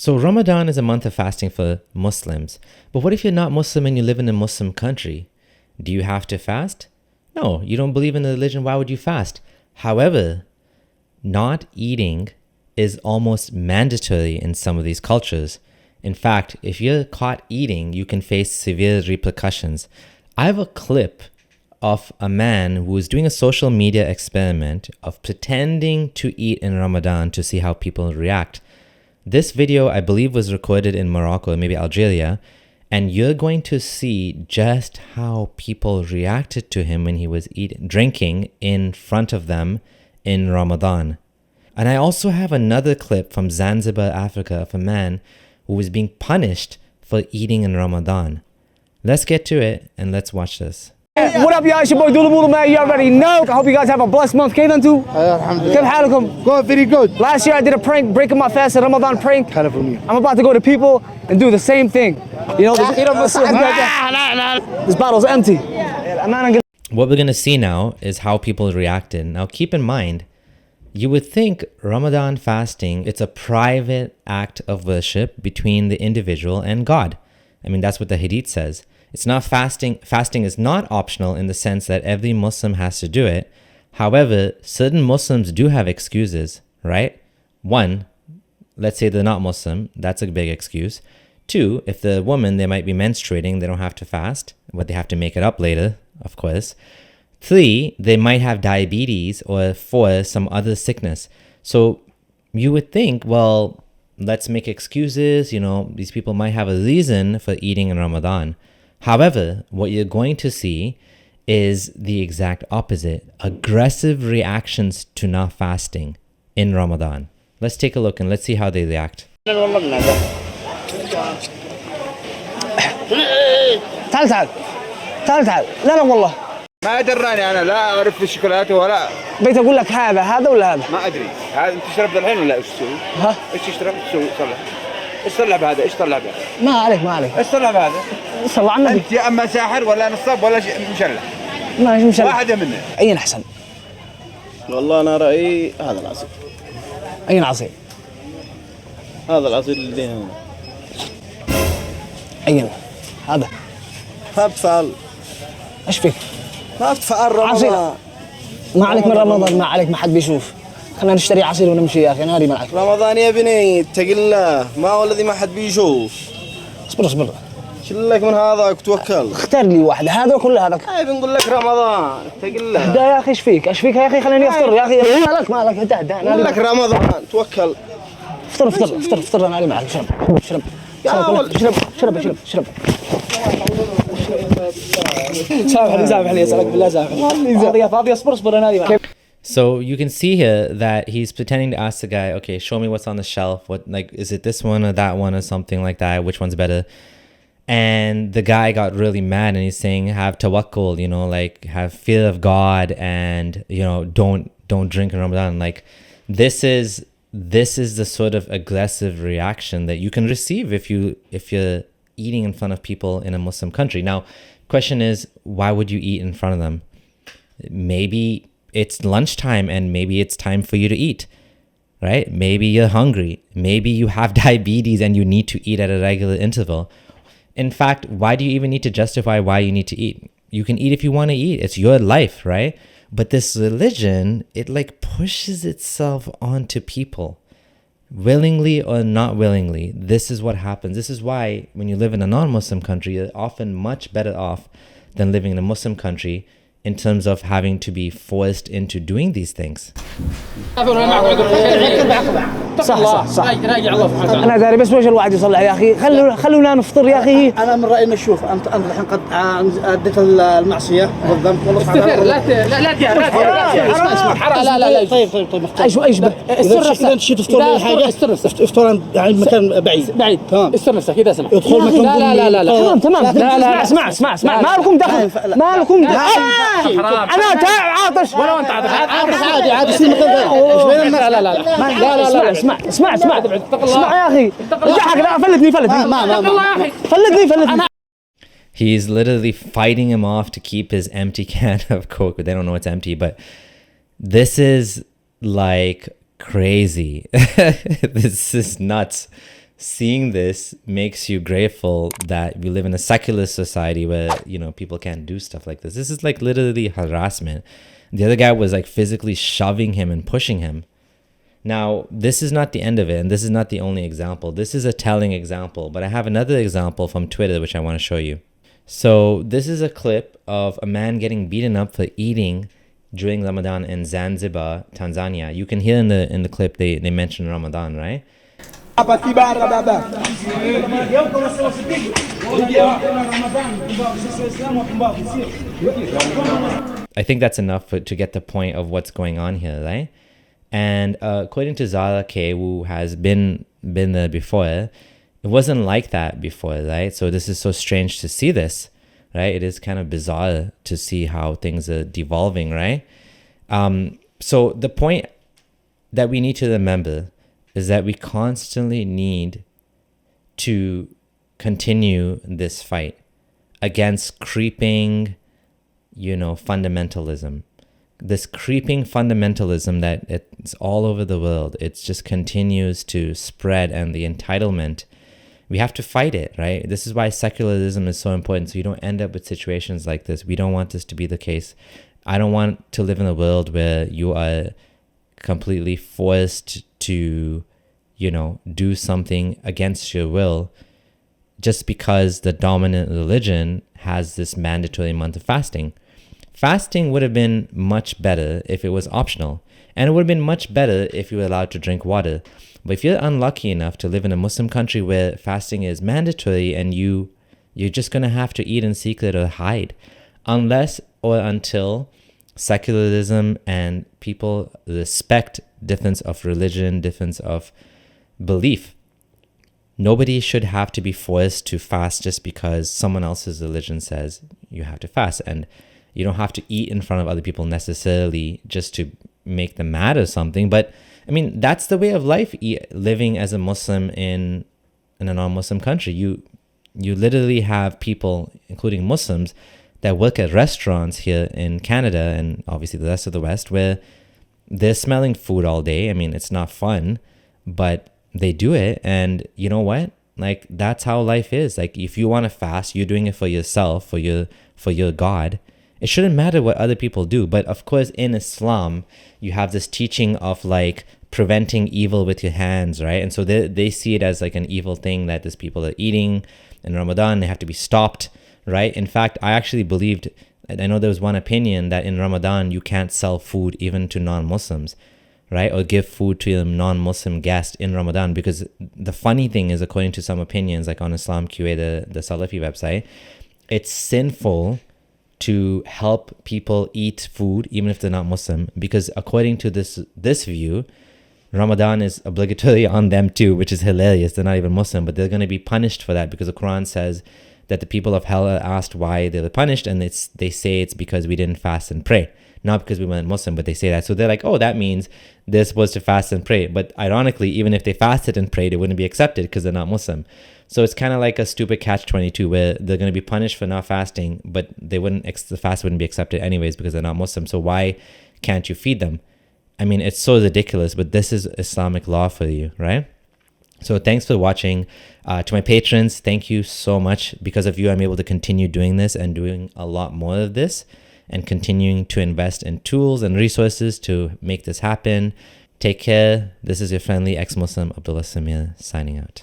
So Ramadan is a month of fasting for Muslims. But what if you're not Muslim and you live in a Muslim country? Do you have to fast? No, you don't believe in the religion. Why would you fast? However, not eating is almost mandatory in some of these cultures. In fact, if you're caught eating, you can face severe repercussions. I have a clip of a man who is doing a social media experiment of pretending to eat in Ramadan to see how people react. This video, I believe, was recorded in Morocco, maybe Algeria, and you're going to see just how people reacted to him when he was drinking in front of them in Ramadan. And I also have another clip from Zanzibar, Africa, of a man who was being punished for eating in Ramadan. Let's get to it and let's watch this. What up, y'all? It's your boy Dulla Mulla, man. You already know. I hope you guys have a blessed month. كيف انتو؟ كيف حالكم? Good, very good. Last year I did a prank, breaking my fast, a Ramadan prank. I'm about to go to people and do the same thing. You know, this bottle's empty. What we're going to see now is how people reacted. Now, keep in mind, you would think Ramadan fasting, it's a private act of worship between the individual and God. I mean, that's what the Hadith says. It's not fasting. Fasting is not optional in the sense that every Muslim has to do it. However, certain Muslims do have excuses, right? One, let's say they're not Muslim. That's a big excuse. Two, if the woman, they might be menstruating, they don't have to fast, but they have to make it up later, of course. Three, they might have diabetes, or four, some other sickness. So you would think, well, let's make excuses. You know, these people might have a reason for eating in Ramadan. However, what you're going to see is the exact opposite. Aggressive reactions to not fasting in Ramadan. Let's take a look and let's see how they react. تعال تعال تعال تعال لا والله ما دراني انا لا اعرف في الشوكولاته ولا بيت اقول لك هذا ولا هذا ما ادري. هذا انت تشرب الحين ولا ايش تسوي؟ ها ايش تشرب؟ تسوي صلح. ايش طلع بهذا؟ ايش طلع بهذا؟ ما عليك ايش طلع بهذا؟ صلى على النبي. انت يا اما ساحر ولا نصاب ولا مشلح. ما مشلح. واحده منه. اين احسن؟ والله انا رايي هذا العصير. اين عصير؟ هذا العصير اللي هنا. اين؟ هذا. ما بتفعل. ايش فيك؟ ما بتفعل رمضان. ما عليك من رمضان، ما عليك، ما حد بيشوف. خلينا نشتري عصير ونمشي يا اخي، ناري معك. رمضان يا بني اتق الله، ما هو الذي ما حد بيشوف. اصبر شلك من هذاك توكل. اختار لي واحد، هذا ولا هذاك؟ هاي بنقول لك رمضان اتق الله. اهدى يا اخي، ايش فيك يا اخي؟ خليني افطر يا اخي. مالك اهدى. نقول لك رمضان توكل. افطر ناري معك. شرب سامحني اسالك بالله سامحني. فاضي اصبر ناري معك. So you can see here that he's pretending to ask the guy, okay, show me what's on the shelf. What, like, is it this one or that one or something like that? Which one's better? And the guy got really mad and he's saying, have tawakkul, you know, like have fear of God and, you know, don't drink in Ramadan. Like this is the sort of aggressive reaction that you can receive if you're eating in front of people in a Muslim country. Now, question is, why would you eat in front of them? Maybe it's lunchtime and maybe it's time for you to eat, right? Maybe you're hungry. Maybe you have diabetes and you need to eat at a regular interval. In fact, why do you even need to justify why you need to eat? You can eat if you want to eat. It's your life, right? But this religion, it like pushes itself onto people. Willingly or not willingly, this is what happens. This is why when you live in a non-Muslim country, you're often much better off than living in a Muslim country in terms of having to be forced into doing these things. صح انا داري بس وش الواحد يصلح يا اخي. خلونا نفطر يا اخي. انا من رايي نشوف انت الحين قد اديت المعصيه والذنب والله سبحانه. لا اسمع لا طيب ايش اذا تشي تفطر حاجه افطر يعني مكان بعيد تمام. استر نفسك اذا سمحت. يدخل مكان لا تمام. لا اسمع ما لكم دخل. انا عاطش ولا انت عادي يصير مكان لا اسمع يا اخي. ارجعك. لا فلتني فلتني. He's literally fighting him off to keep his empty can of Coke, but they don't know it's empty. But this is like crazy. This is nuts. seeing this makes you grateful that we live in a secular society where, you know, people can't do stuff like this. This is like literally harassment. The other guy was like physically shoving him and pushing him. Now, this is not the end of it, and this is not the only example. This is a telling example, but I have another example from Twitter which I want to show you. So this is a clip of a man getting beaten up for eating during Ramadan in Zanzibar, Tanzania. You can hear in the clip they mention Ramadan, right? I think that's enough to get the point of what's going on here, right? And according to Zara K, who has been there before, it wasn't like that before, right? So this is so strange to see this, right? It is kind of bizarre to see how things are devolving, right? So the point that we need to remember is that we constantly need to continue this fight against creeping, you know, fundamentalism. This creeping fundamentalism that it's all over the world. It just continues to spread, and the entitlement, we have to fight it, right? This is why secularism is so important, so you don't end up with situations like this. We don't want this to be the case. I don't want to live in a world where you are completely forced to, you know, do something against your will just because the dominant religion has this mandatory month of fasting. Fasting would have been much better if it was optional, and it would have been much better if you were allowed to drink water. But if you're unlucky enough to live in a Muslim country where fasting is mandatory, and you're just going to have to eat in secret or hide, unless or until secularism and people respect difference of religion, difference of belief. Nobody should have to be forced to fast just because someone else's religion says you have to fast. And you don't have to eat in front of other people necessarily just to make them mad or something. But I mean, that's the way of life, living as a Muslim in a non-Muslim country. You literally have people, including Muslims, that work at restaurants here in Canada and obviously the rest of the West, where they're smelling food all day. I mean, it's not fun, but they do it. And you know what? Like, that's how life is. Like, if you want to fast, you're doing it for yourself, for your God. It shouldn't matter what other people do. But of course, in Islam, you have this teaching of like preventing evil with your hands, right? And so they see it as like an evil thing that these people are eating in Ramadan. They have to be stopped, right? In fact, I actually believed, I know there was one opinion that in Ramadan, you can't sell food even to non-Muslims, right? Or give food to a non-Muslim guest in Ramadan. Because the funny thing is, according to some opinions, like on Islam QA, the Salafi website, it's sinful to help people eat food even if they're not Muslim, because according to this view, Ramadan is obligatory on them too, which is hilarious. They're not even Muslim, but they're going to be punished for that, because the Quran says that the people of hell are asked why they were punished, and they say it's because we didn't fast and pray, not because we weren't Muslim, but they say that. So they're like, oh, that means they're supposed to fast and pray. But ironically, even if they fasted and prayed, it wouldn't be accepted because they're not Muslim. So it's kind of like a stupid catch-22 where they're going to be punished for not fasting, but the fast wouldn't be accepted anyways because they're not Muslim. So why can't you feed them? I mean, it's so ridiculous, but this is Islamic law for you, right? So thanks for watching. To my patrons, thank you so much. Because of you, I'm able to continue doing this and doing a lot more of this and continuing to invest in tools and resources to make this happen. Take care. This is your friendly ex-Muslim, Abdullah Samir, signing out.